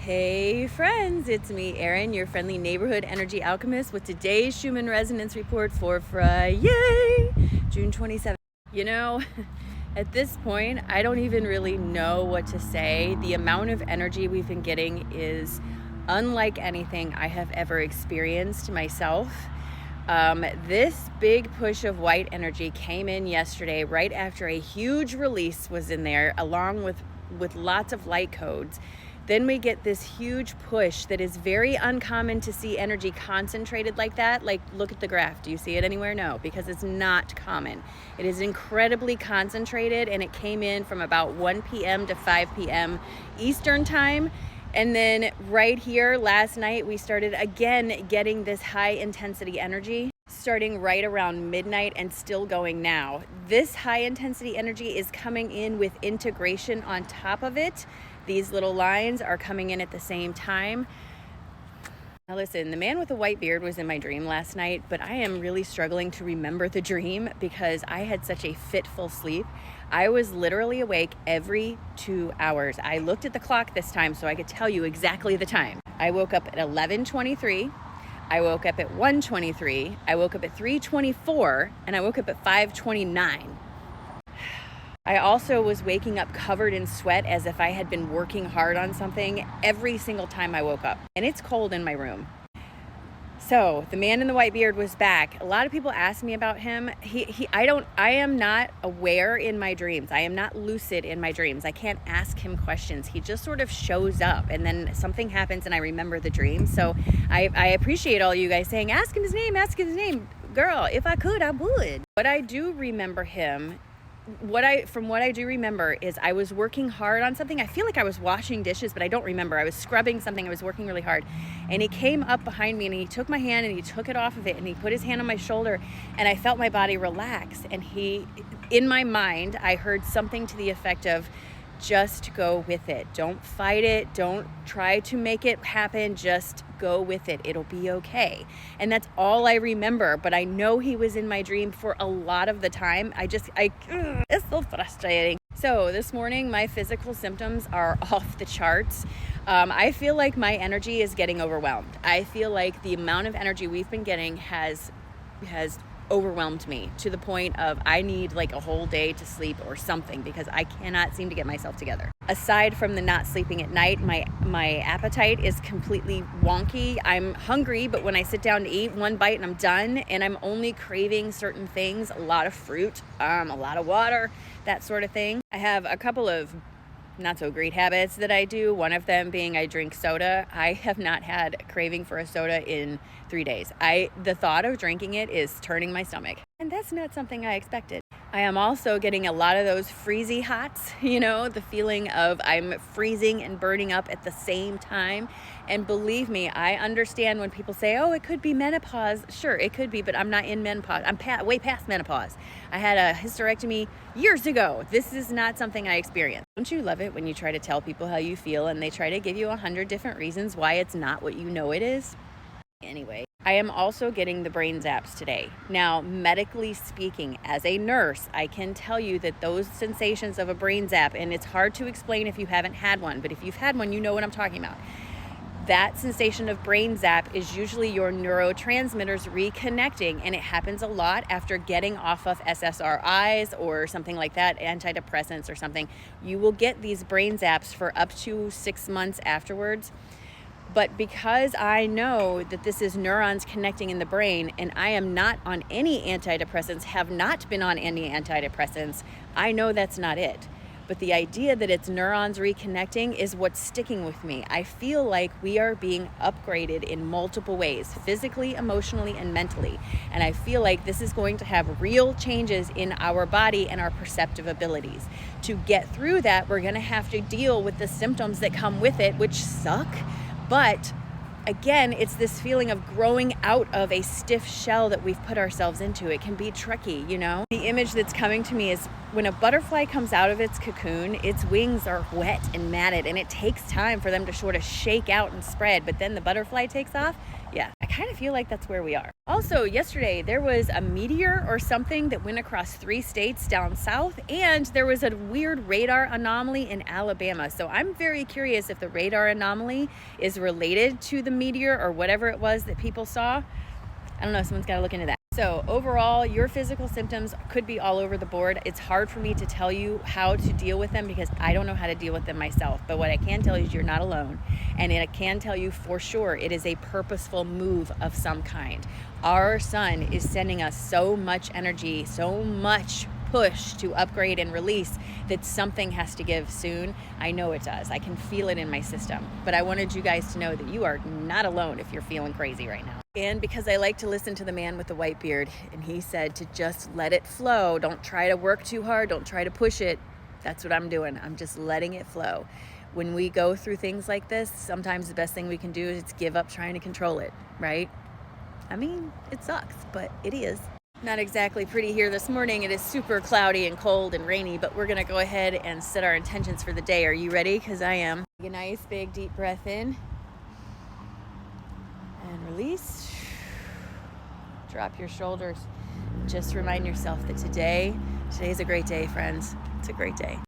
Hey friends, it's me, Erin, your friendly neighborhood energy alchemist with today's Schumann resonance report for Friday, June 27th. You know, at this point, I don't even really know what to say. The amount of energy we've been getting is unlike anything I have ever experienced myself. This big push of white energy came in yesterday right after a huge release was in there, along with lots of light codes. Then we get this huge push that is very uncommon to see energy concentrated like that. Like, look at the graph. Do you see it anywhere? No, because it's not common. It is incredibly concentrated, and it came in from about 1 p.m. to 5 p.m. Eastern time. And then right here last night, we started again getting this high intensity energy starting right around midnight and still going now. This high intensity energy is coming in with integration on top of it. These little lines are coming in at the same time. Now listen, the man with the white beard was in my dream last night, but I am really struggling to remember the dream because I had such a fitful sleep. I was literally awake every 2 hours. I looked at the clock this time so I could tell you exactly the time. I woke up at 11:23. I woke up at 1:23. I woke up at 3:24, and I woke up at 5:29. I also was waking up covered in sweat as if I had been working hard on something every single time I woke up. And it's cold in my room. So the man in the white beard was back. A lot of people ask me about him. I am not aware in my dreams. I am not lucid in my dreams. I can't ask him questions. He just sort of shows up, and then something happens and I remember the dream. So I appreciate all you guys saying, ask him his name, ask him his name. Girl, if I could, I would. But I do remember him. From what I do remember is I was working hard on something. I feel like I was washing dishes, but I don't remember. I was scrubbing something. I was working really hard. And he came up behind me and he took my hand and he took it off of it and he put his hand on my shoulder, and I felt my body relax. And in my mind, I heard something to the effect of, just go with it. Don't fight it. Don't try to make it happen. Just go with it. It'll be okay. And that's all I remember. But I know he was in my dream for a lot of the time. It's so frustrating. So this morning, my physical symptoms are off the charts. I feel like my energy is getting overwhelmed. I feel like the amount of energy we've been getting has overwhelmed me to the point of I need like a whole day to sleep or something, because I cannot seem to get myself together. Aside from the not sleeping at night, my appetite is completely wonky. I'm hungry, but when I sit down to eat, one bite and I'm done, and I'm only craving certain things, a lot of fruit, a lot of water, that sort of thing. I have a couple of not so great habits that I do. One of them being I drink soda. I have not had a craving for a soda in 3 days. The thought of drinking it is turning my stomach, and that's not something I expected. I am also getting a lot of those freezy hots, the feeling of I'm freezing and burning up at the same time. And believe me, I understand when people say, oh, it could be menopause. Sure, it could be, but I'm not in menopause. I'm way past menopause. I had a hysterectomy years ago. This is not something I experienced. Don't you love it when you try to tell people how you feel and they try to give you 100 different reasons why it's not what you know it is? Anyway, I am also getting the brain zaps today. Now, medically speaking, as a nurse, I can tell you that those sensations of a brain zap, and it's hard to explain if you haven't had one, but if you've had one, you know what I'm talking about. That sensation of brain zap is usually your neurotransmitters reconnecting, and it happens a lot after getting off of SSRIs or something like that, antidepressants or something. You will get these brain zaps for up to 6 months afterwards. But because I know that this is neurons connecting in the brain, and I am not on any antidepressants, have not been on any antidepressants, I know that's not it. But the idea that it's neurons reconnecting is what's sticking with me. I feel like we are being upgraded in multiple ways, physically, emotionally, and mentally. And I feel like this is going to have real changes in our body and our perceptive abilities. To get through that, we're going to have to deal with the symptoms that come with it, which suck. But again, it's this feeling of growing out of a stiff shell that we've put ourselves into. It can be tricky, The image that's coming to me is when a butterfly comes out of its cocoon, its wings are wet and matted, and it takes time for them to sort of shake out and spread, but then the butterfly takes off. Yeah, I kind of feel like that's where we are. Also, yesterday there was a meteor or something that went across 3 states down south, and there was a weird radar anomaly in Alabama. So I'm very curious if the radar anomaly is related to the meteor or whatever it was that people saw. I don't know, someone's got to look into that. So overall, your physical symptoms could be all over the board. It's hard for me to tell you how to deal with them because I don't know how to deal with them myself. But what I can tell you is you're not alone. And I can tell you for sure it is a purposeful move of some kind. Our sun is sending us so much energy, so much push to upgrade and release that something has to give soon. I know it does. I can feel it in my system. But I wanted you guys to know that you are not alone if you're feeling crazy right now. And because I like to listen to the man with the white beard, and he said to just let it flow. Don't try to work too hard. Don't try to push it. That's what I'm doing. I'm just letting it flow. When we go through things like this, sometimes the best thing we can do is give up trying to control it, right? I mean, it sucks, but it is. Not exactly pretty here this morning. It is super cloudy and cold and rainy, but we're gonna go ahead and set our intentions for the day. Are you ready? Because I am. Take a nice big deep breath in and release. Drop your shoulders. Just remind yourself that today is a great day, friends. It's a great day.